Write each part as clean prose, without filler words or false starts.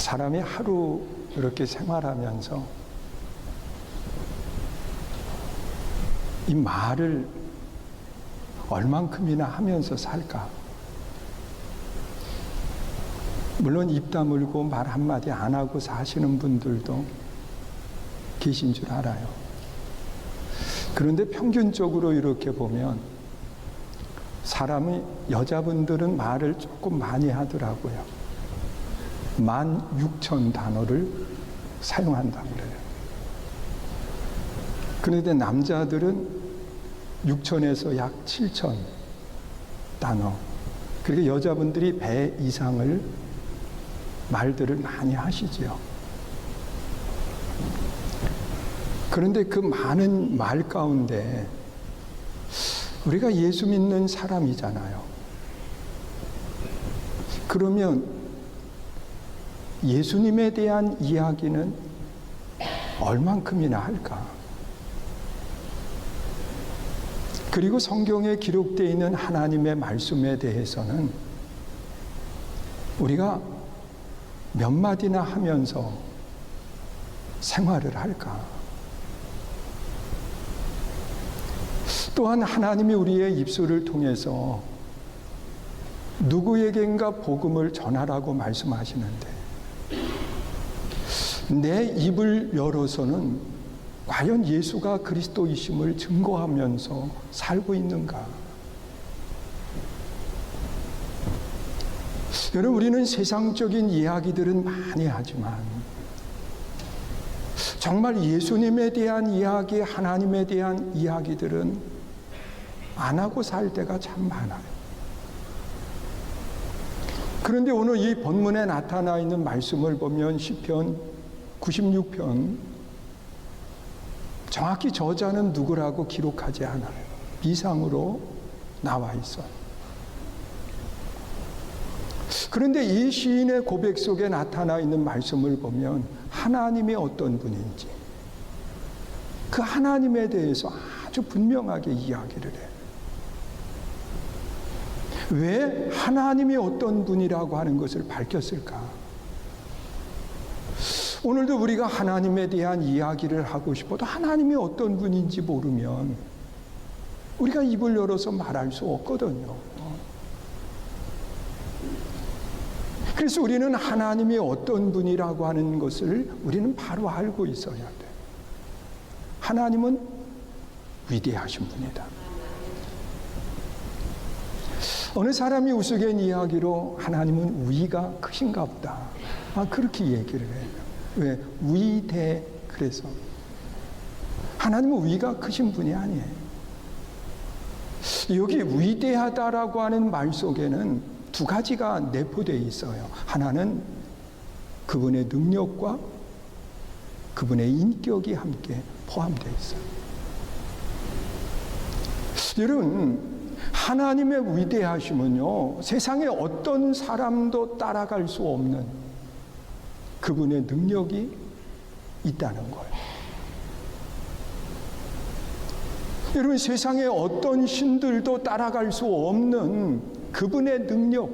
사람이 하루 이렇게 생활하면서 이 말을 얼만큼이나 하면서 살까? 물론 입 다물고 말 한마디 안 하고 사시는 분들도 계신 줄 알아요. 그런데 평균적으로 이렇게 보면 사람이, 여자분들은 말을 조금 많이 하더라고요. 16,000단어를 사용한다고 그래요. 그런데 남자들은 6,000에서 약 7,000 단어. 그러니까 여자분들이 배 이상을 말들을 많이 하시죠. 그런데 그 많은 말 가운데 우리가 예수 믿는 사람이잖아요. 그러면 예수님에 대한 이야기는 얼만큼이나 할까? 그리고 성경에 기록되어 있는 하나님의 말씀에 대해서는 우리가 몇 마디나 하면서 생활을 할까? 또한 하나님이 우리의 입술을 통해서 누구에겐가 복음을 전하라고 말씀하시는데 내 입을 열어서는 과연 예수가 그리스도이심을 증거하면서 살고 있는가? 여러분, 우리는 세상적인 이야기들은 많이 하지만 정말 예수님에 대한 이야기, 하나님에 대한 이야기들은 안 하고 살 때가 참 많아요. 그런데 오늘 이 본문에 나타나 있는 말씀을 보면 시편 96편, 정확히 저자는 누구라고 기록하지 않아요. 비상으로 나와 있어요. 그런데 이 시인의 고백 속에 나타나 있는 말씀을 보면 하나님이 어떤 분인지 그 하나님에 대해서 아주 분명하게 이야기를 해요. 왜 하나님이 어떤 분이라고 하는 것을 밝혔을까? 오늘도 우리가 하나님에 대한 이야기를 하고 싶어도 하나님이 어떤 분인지 모르면 우리가 입을 열어서 말할 수 없거든요. 그래서 우리는 하나님이 어떤 분이라고 하는 것을 우리는 바로 알고 있어야 돼. 하나님은 위대하신 분이다. 어느 사람이 우스갯 이야기로 하나님은 위가 크신가 보다. 그렇게 얘기를 해요. 왜? 위대, 그래서. 하나님은 위가 크신 분이 아니에요. 여기 위대하다라고 하는 말 속에는 두 가지가 내포되어 있어요. 하나는 그분의 능력과 그분의 인격이 함께 포함되어 있어요. 여러분, 하나님의 위대하심은요, 세상에 어떤 사람도 따라갈 수 없는 그분의 능력이 있다는 거예요. 여러분, 세상에 어떤 신들도 따라갈 수 없는 그분의 능력,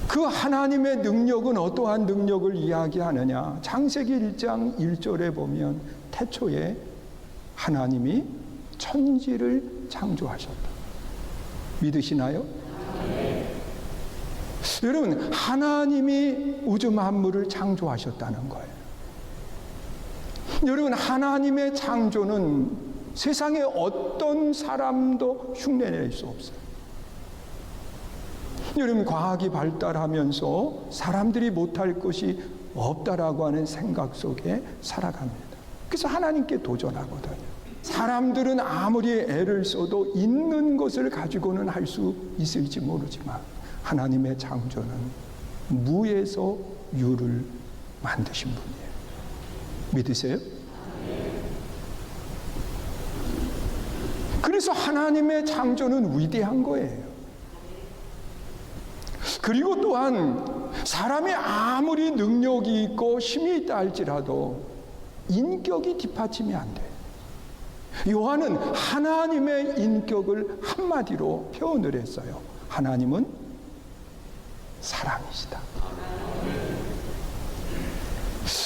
그 하나님의 능력은 어떠한 능력을 이야기하느냐? 창세기 1장 1절에 보면 태초에 하나님이 천지를 창조하셨다. 믿으시나요? 네. 여러분, 하나님이 우주 만물을 창조하셨다는 거예요. 여러분, 하나님의 창조는 세상에 어떤 사람도 흉내낼 수 없어요. 여러분, 과학이 발달하면서 사람들이 못할 것이 없다라고 하는 생각 속에 살아갑니다. 그래서 하나님께 도전하거든요. 사람들은 아무리 애를 써도 있는 것을 가지고는 할 수 있을지 모르지만 하나님의 창조는 무에서 유를 만드신 분이에요. 믿으세요? 그래서 하나님의 창조는 위대한 거예요. 그리고 또한 사람이 아무리 능력이 있고 힘이 있다 할지라도 인격이 뒷받침이 안 돼요. 요한은 하나님의 인격을 한마디로 표현을 했어요. 하나님은 사랑이시다.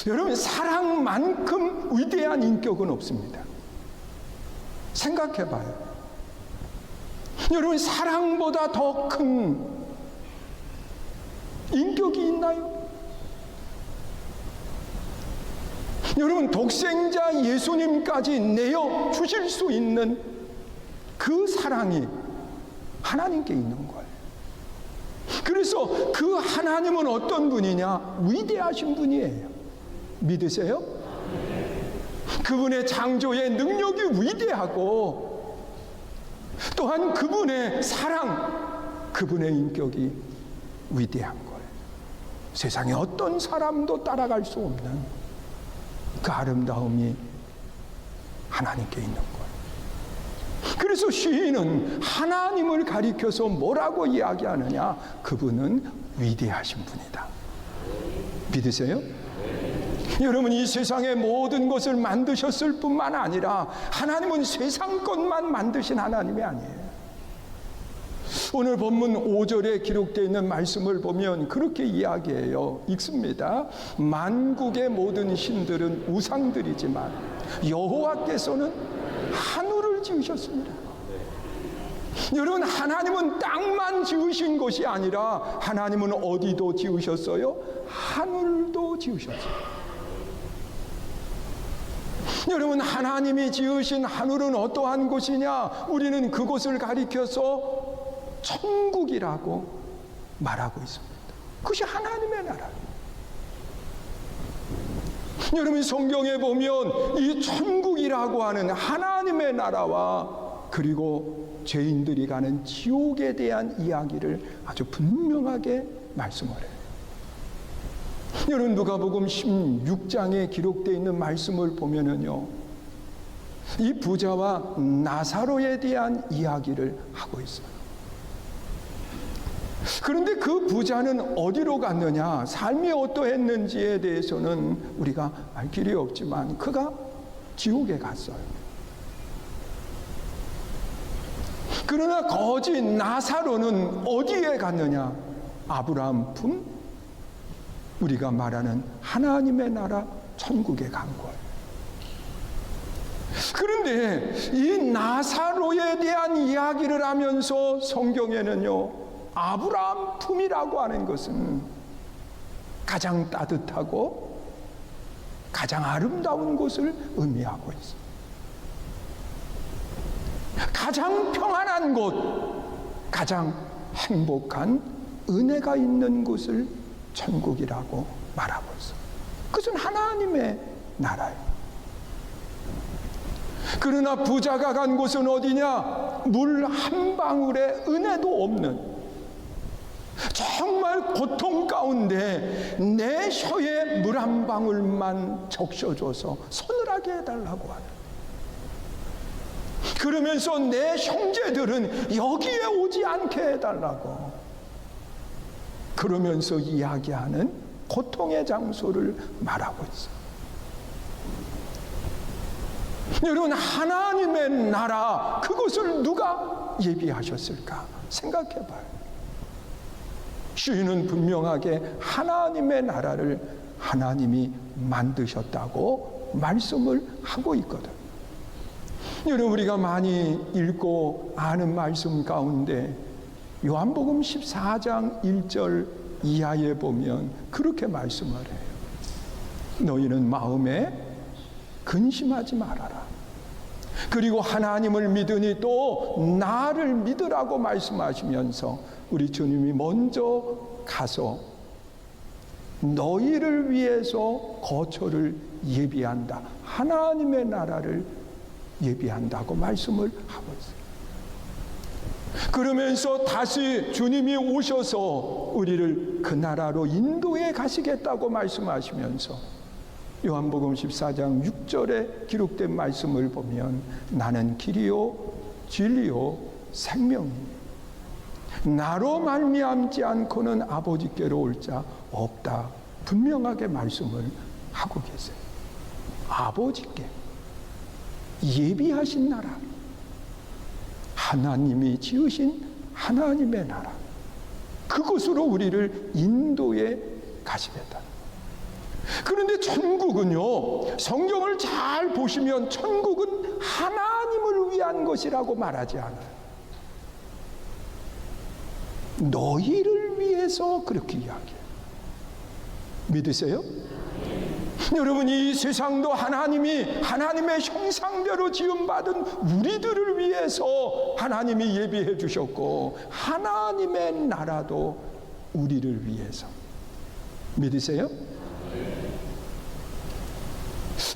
여러분, 사랑만큼 위대한 인격은 없습니다. 생각해봐요. 여러분, 사랑보다 더 큰 인격이 있나요? 여러분, 독생자 예수님까지 내어 주실 수 있는 그 사랑이 하나님께 있는 거예요. 그래서 그 하나님은 어떤 분이냐? 위대하신 분이에요. 믿으세요? 그분의 창조의 능력이 위대하고 또한 그분의 사랑, 그분의 인격이 위대한 거예요. 세상에 어떤 사람도 따라갈 수 없는 그 아름다움이 하나님께 있는 거예요. 그래서 시인은 하나님을 가리켜서 뭐라고 이야기하느냐? 그분은 위대하신 분이다. 믿으세요? 여러분, 이 세상의 모든 것을 만드셨을 뿐만 아니라 하나님은 세상 것만 만드신 하나님이 아니에요. 오늘 본문 5절에 기록되어 있는 말씀을 보면 그렇게 이야기해요. 읽습니다. 만국의 모든 신들은 우상들이지만 여호와께서는 하늘을 지으셨습니다. 여러분, 하나님은 땅만 지으신 것이 아니라 하나님은 어디도 지으셨어요? 하늘도 지으셨어요. 여러분, 하나님이 지으신 하늘은 어떠한 곳이냐? 우리는 그곳을 가리켜서 천국이라고 말하고 있습니다. 그것이 하나님의 나라예요. 여러분, 성경에 보면 이 천국이라고 하는 하나님의 나라와 그리고 죄인들이 가는 지옥에 대한 이야기를 아주 분명하게 말씀을 해요. 여러분, 누가복음 16장에 기록되어 있는 말씀을 보면은요, 이 부자와 나사로에 대한 이야기를 하고 있어요. 그런데 그 부자는 어디로 갔느냐, 삶이 어떠했는지에 대해서는 우리가 알 길이 없지만 그가 지옥에 갔어요. 그러나 거지 나사로는 어디에 갔느냐? 아브라함 품, 우리가 말하는 하나님의 나라 천국에 간 거예요. 그런데 이 나사로에 대한 이야기를 하면서 성경에는요, 아브라함 품이라고 하는 것은 가장 따뜻하고 가장 아름다운 곳을 의미하고 있습니다. 가장 평안한 곳, 가장 행복한 은혜가 있는 곳을 천국이라고 말하고 있어요. 그것은 하나님의 나라예요. 그러나 부자가 간 곳은 어디냐? 물 한 방울의 은혜도 없는, 정말 고통 가운데 내 혀에 물 한 방울만 적셔줘서 서늘하게 해달라고 하는, 그러면서 내 형제들은 여기에 오지 않게 해달라고 그러면서 이야기하는 고통의 장소를 말하고 있어요. 여러분, 하나님의 나라, 그것을 누가 예비하셨을까 생각해봐요. 시인은 분명하게 하나님의 나라를 하나님이 만드셨다고 말씀을 하고 있거든. 여러분, 우리가 많이 읽고 아는 말씀 가운데 요한복음 14장 1절 이하에 보면 그렇게 말씀을 해요. 너희는 마음에 근심하지 말아라. 그리고 하나님을 믿으니 또 나를 믿으라고 말씀하시면서 우리 주님이 먼저 가서 너희를 위해서 거처를 예비한다. 하나님의 나라를 예비한다고 말씀을 하고 있어요. 그러면서 다시 주님이 오셔서 우리를 그 나라로 인도해 가시겠다고 말씀하시면서 요한복음 14장 6절에 기록된 말씀을 보면 나는 길이요 진리요 생명이니 나로 말미암지 않고는 아버지께로 올 자 없다. 분명하게 말씀을 하고 계세요. 아버지께 예비하신 나라, 하나님이 지으신 하나님의 나라, 그곳으로 우리를 인도해 가시겠다. 그런데 천국은요, 성경을 잘 보시면 천국은 하나님을 위한 것이라고 말하지 않아요. 너희를 위해서 그렇게 이야기해요. 믿으세요? 여러분, 이 세상도 하나님의 형상대로 지음받은 우리들을 위해서 하나님이 예비해 주셨고, 하나님의 나라도 우리를 위해서. 믿으세요?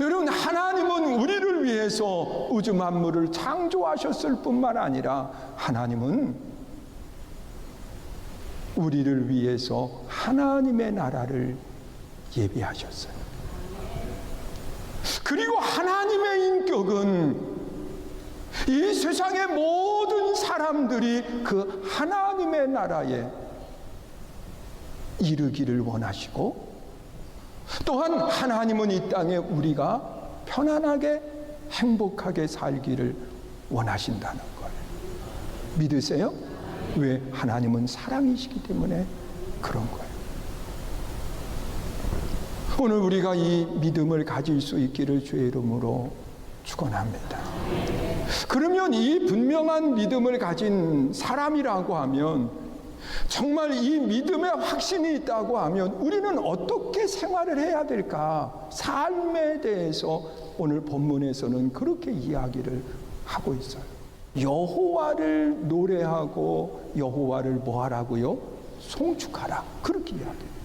여러분, 하나님은 우리를 위해서 우주 만물을 창조하셨을 뿐만 아니라 하나님은 우리를 위해서 하나님의 나라를 예비하셨어요. 그리고 하나님의 인격은 이 세상의 모든 사람들이 그 하나님의 나라에 이르기를 원하시고, 또한 하나님은 이 땅에 우리가 편안하게 행복하게 살기를 원하신다는 걸 믿으세요? 왜? 하나님은 사랑이시기 때문에 그런 거예요. 오늘 우리가 이 믿음을 가질 수 있기를 주의 이름으로 축원합니다. 그러면 이 분명한 믿음을 가진 사람이라고 하면, 정말 이 믿음에 확신이 있다고 하면 우리는 어떻게 생활을 해야 될까? 삶에 대해서 오늘 본문에서는 그렇게 이야기를 하고 있어요. 여호와를 노래하고 여호와를 뭐 하라고요? 송축하라. 그렇게 이야기해요.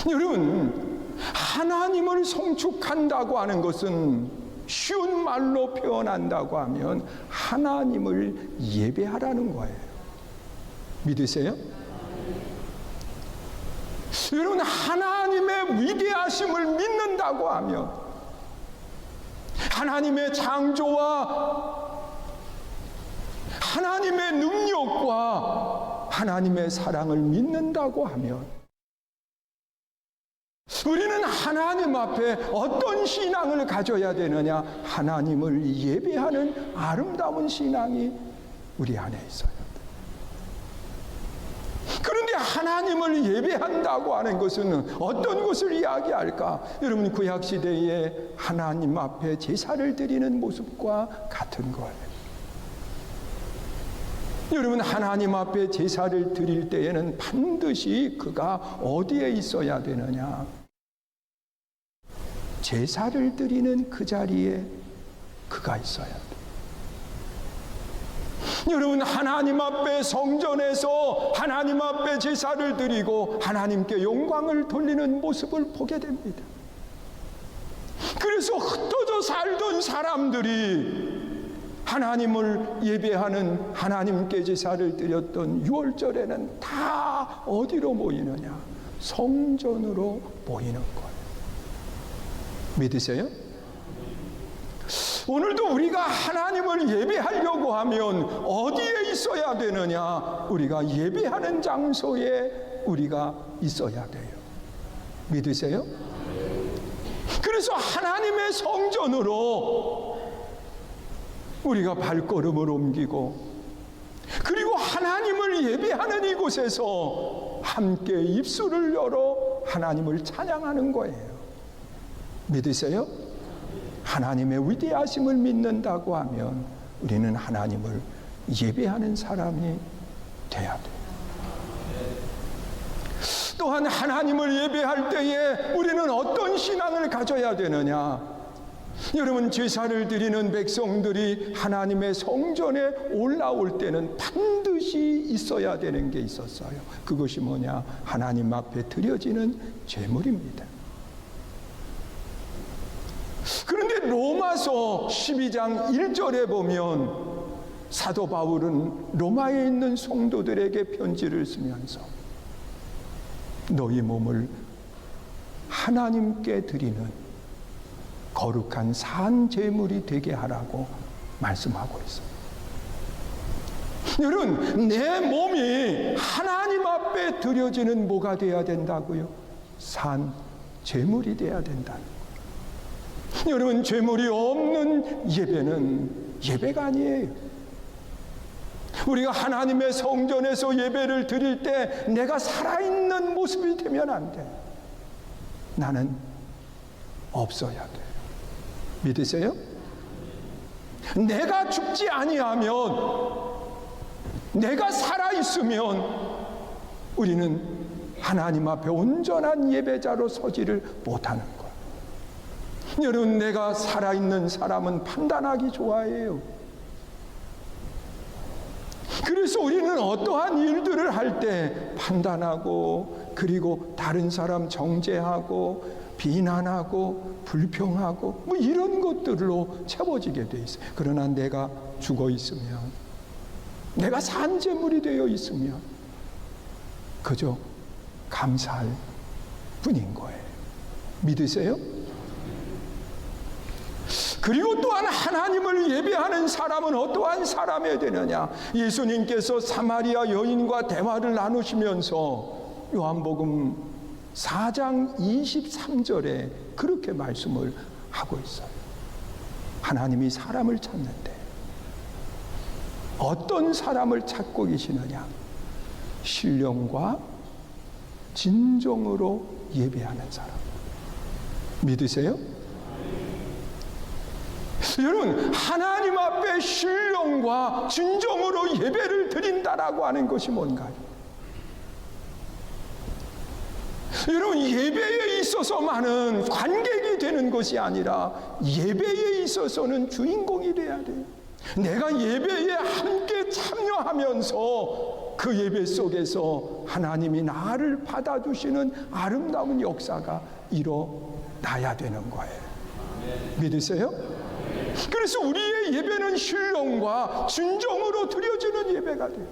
여러분, 하나님을 송축한다고 하는 것은 쉬운 말로 표현한다고 하면 하나님을 예배하라는 거예요. 믿으세요? 여러분, 하나님의 위대하심을 믿는다고 하면, 하나님의 창조와 하나님의 능력과 하나님의 사랑을 믿는다고 하면, 우리는 하나님 앞에 어떤 신앙을 가져야 되느냐? 하나님을 예배하는 아름다운 신앙이 우리 안에 있어요. 그런데 하나님을 예배한다고 하는 것은 어떤 것을 이야기할까? 여러분, 구약시대에 하나님 앞에 제사를 드리는 모습과 같은 거예요. 여러분, 하나님 앞에 제사를 드릴 때에는 반드시 그가 어디에 있어야 되느냐? 제사를 드리는 그 자리에 그가 있어야 돼요. 여러분, 하나님 앞에 성전에서 하나님 앞에 제사를 드리고 하나님께 영광을 돌리는 모습을 보게 됩니다. 그래서 흩어져 살던 사람들이 하나님을 예배하는, 하나님께 제사를 드렸던 6월절에는 다 어디로 모이느냐? 성전으로 모이는 거예요. 믿으세요? 오늘도 우리가 하나님을 예배하려고 하면 어디에 있어야 되느냐? 우리가 예배하는 장소에 우리가 있어야 돼요. 믿으세요? 그래서 하나님의 성전으로 우리가 발걸음을 옮기고, 그리고 하나님을 예배하는 이곳에서 함께 입술을 열어 하나님을 찬양하는 거예요. 믿으세요? 하나님의 위대하심을 믿는다고 하면 우리는 하나님을 예배하는 사람이 돼야 돼요. 또한 하나님을 예배할 때에 우리는 어떤 신앙을 가져야 되느냐? 여러분, 제사를 드리는 백성들이 하나님의 성전에 올라올 때는 반드시 있어야 되는 게 있었어요. 그것이 뭐냐? 하나님 앞에 드려지는 제물입니다. 그런데 로마서 12장 1절에 보면 사도 바울은 로마에 있는 성도들에게 편지를 쓰면서 너희 몸을 하나님께 드리는 거룩한 산 제물이 되게 하라고 말씀하고 있어요. 여러분, 내 몸이 하나님 앞에 드려지는 뭐가 돼야 된다고요? 산 제물이 돼야 된다는 거예요. 여러분, 제물이 없는 예배는 예배가 아니에요. 우리가 하나님의 성전에서 예배를 드릴 때 내가 살아있는 모습이 되면 안 돼. 나는 없어야 돼. 믿으세요? 내가 죽지 아니하면, 내가 살아있으면 우리는 하나님 앞에 온전한 예배자로 서지를 못하는 거예요. 여러분, 내가 살아있는 사람은 판단하기 좋아해요. 그래서 우리는 어떠한 일들을 할 때 판단하고, 그리고 다른 사람 정죄하고, 비난하고, 불평하고, 뭐 이런 것들로 채워지게 돼 있어요. 그러나 내가 죽어 있으면, 내가 산재물이 되어 있으면 그저 감사할 뿐인 거예요. 믿으세요? 그리고 또한 하나님을 예배하는 사람은 어떠한 사람이 되느냐? 예수님께서 사마리아 여인과 대화를 나누시면서 요한복음 4장 23절에 그렇게 말씀을 하고 있어요. 하나님이 사람을 찾는데 어떤 사람을 찾고 계시느냐? 신령과 진정으로 예배하는 사람. 믿으세요? 여러분, 하나님 앞에 신령과 진정으로 예배를 드린다라고 하는 것이 뭔가요? 여러분, 예배에 있어서만은 관객이 되는 것이 아니라 예배에 있어서는 주인공이 돼야 돼요. 내가 예배에 함께 참여하면서 그 예배 속에서 하나님이 나를 받아주시는 아름다운 역사가 일어나야 되는 거예요. 믿으세요? 그래서 우리의 예배는 신령과 진정으로 드려지는 예배가 돼요.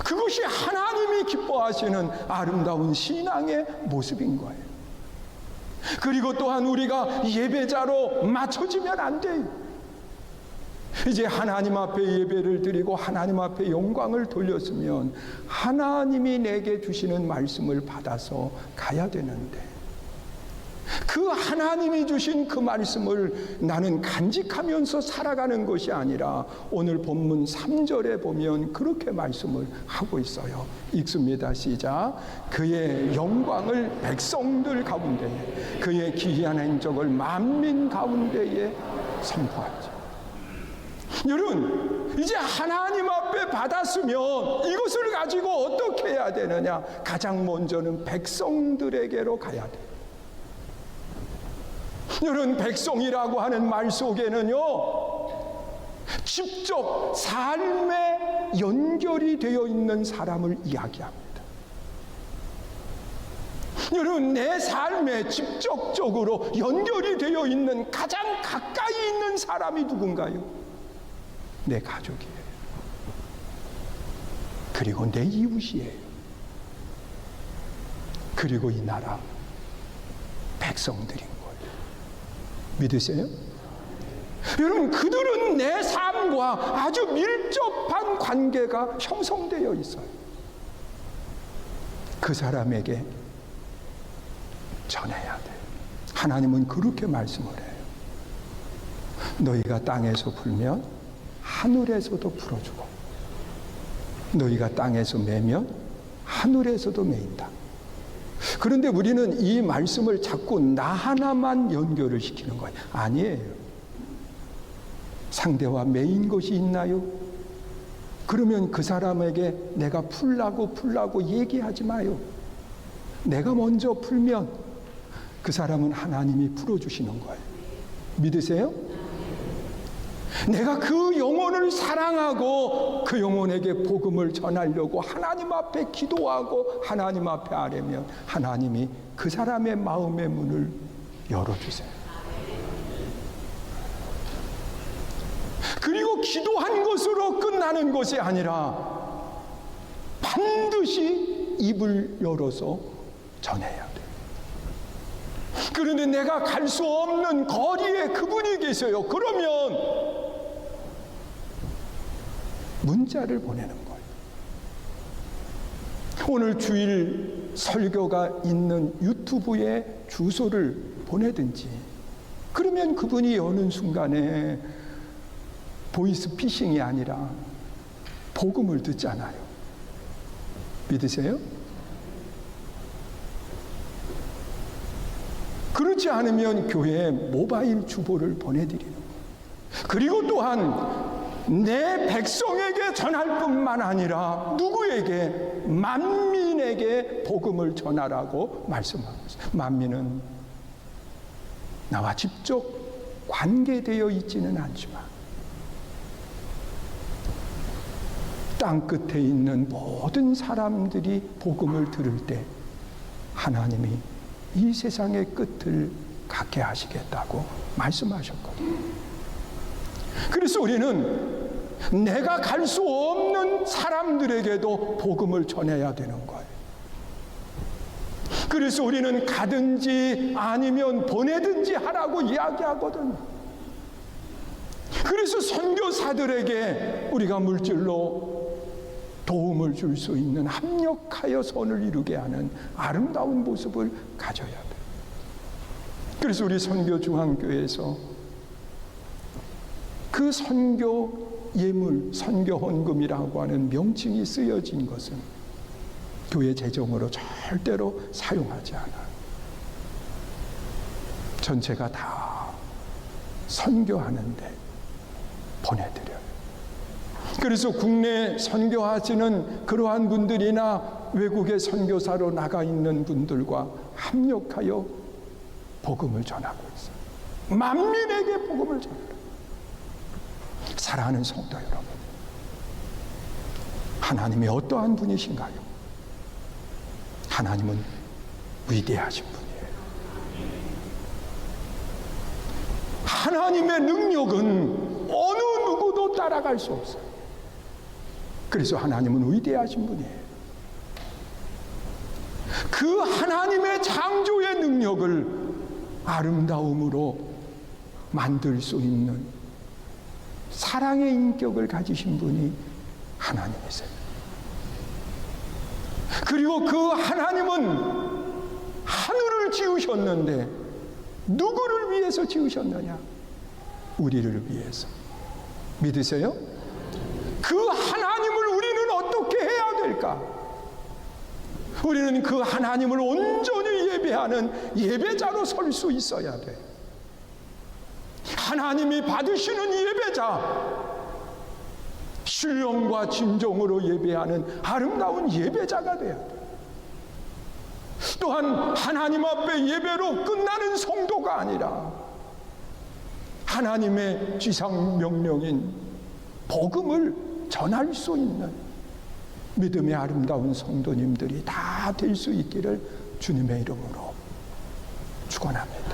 그것이 하나님이 기뻐하시는 아름다운 신앙의 모습인 거예요. 그리고 또한 우리가 예배자로 맞춰지면 안 돼요. 이제 하나님 앞에 예배를 드리고 하나님 앞에 영광을 돌렸으면 하나님이 내게 주시는 말씀을 받아서 가야 되는데, 그 하나님이 주신 그 말씀을 나는 간직하면서 살아가는 것이 아니라 오늘 본문 3절에 보면 그렇게 말씀을 하고 있어요. 읽습니다. 시작. 그의 영광을 백성들 가운데에, 그의 기이한 행적을 만민 가운데에 선포하지. 여러분, 이제 하나님 앞에 받았으면 이것을 가지고 어떻게 해야 되느냐? 가장 먼저는 백성들에게로 가야 돼요. 여러분, 백성이라고 하는 말 속에는요, 직접 삶에 연결이 되어 있는 사람을 이야기합니다. 여러분, 내 삶에 직접적으로 연결이 되어 있는 가장 가까이 있는 사람이 누군가요? 내 가족이에요. 그리고 내 이웃이에요. 그리고 이 나라 백성들인 믿으세요? 여러분, 그들은 내 삶과 아주 밀접한 관계가 형성되어 있어요. 그 사람에게 전해야 돼요. 하나님은 그렇게 말씀을 해요. 너희가 땅에서 불면 하늘에서도 불어주고, 너희가 땅에서 매면 하늘에서도 매인다. 그런데 우리는 이 말씀을 자꾸 나 하나만 연결을 시키는 거예요. 아니에요. 상대와 매인 것이 있나요? 그러면 그 사람에게 내가 풀라고 얘기하지 마요. 내가 먼저 풀면 그 사람은 하나님이 풀어주시는 거예요. 믿으세요? 내가 그 영혼을 사랑하고 그 영혼에게 복음을 전하려고 하나님 앞에 기도하고 하나님 앞에 아뢰면 하나님이 그 사람의 마음의 문을 열어주세요. 그리고 기도한 것으로 끝나는 것이 아니라 반드시 입을 열어서 전해야 돼요. 그런데 내가 갈 수 없는 거리에 그분이 계세요. 그러면 문자를 보내는 거예요. 오늘 주일 설교가 있는 유튜브에 주소를 보내든지, 그러면 그분이 여는 순간에 보이스피싱이 아니라 복음을 듣잖아요. 믿으세요? 그렇지 않으면 교회에 모바일 주보를 보내드리는 거예요. 그리고 또한 내 백성에게 전할 뿐만 아니라 누구에게? 만민에게 복음을 전하라고 말씀하고 있어요. 만민은 나와 직접 관계되어 있지는 않지만 땅 끝에 있는 모든 사람들이 복음을 들을 때 하나님이 이 세상의 끝을 갖게 하시겠다고 말씀하셨거든요. 그래서 우리는 내가 갈 수 없는 사람들에게도 복음을 전해야 되는 거예요. 그래서 우리는 가든지 아니면 보내든지 하라고 이야기하거든요. 그래서 선교사들에게 우리가 물질로 도움을 줄 수 있는 합력하여 선을 이루게 하는 아름다운 모습을 가져야 돼요. 그래서 우리 선교중앙교회에서 그 선교 예물, 선교 헌금이라고 하는 명칭이 쓰여진 것은 교회 재정으로 절대로 사용하지 않아요. 전체가 다 선교하는데 보내드려요. 그래서 국내 선교하시는 그러한 분들이나 외국의 선교사로 나가 있는 분들과 합력하여 복음을 전하고 있어요. 만민에게 복음을 전하라. 사랑하는 성도 여러분, 하나님이 어떠한 분이신가요? 하나님은 위대하신 분이에요. 하나님의 능력은 어느 누구도 따라갈 수 없어요. 그래서 하나님은 위대하신 분이에요. 그 하나님의 창조의 능력을 아름다움으로 만들 수 있는 사랑의 인격을 가지신 분이 하나님이세요. 그리고 그 하나님은 하늘을 지으셨는데 누구를 위해서 지으셨느냐? 우리를 위해서. 믿으세요? 그 하나님을 우리는 어떻게 해야 될까? 우리는 그 하나님을 온전히 예배하는 예배자로 설 수 있어야 돼. 하나님이 받으시는 예배자, 신령과 진정으로 예배하는 아름다운 예배자가 돼야 돼. 또한 하나님 앞에 예배로 끝나는 성도가 아니라 하나님의 지상 명령인 복음을 전할 수 있는 믿음의 아름다운 성도님들이 다 될 수 있기를 주님의 이름으로 축원합니다.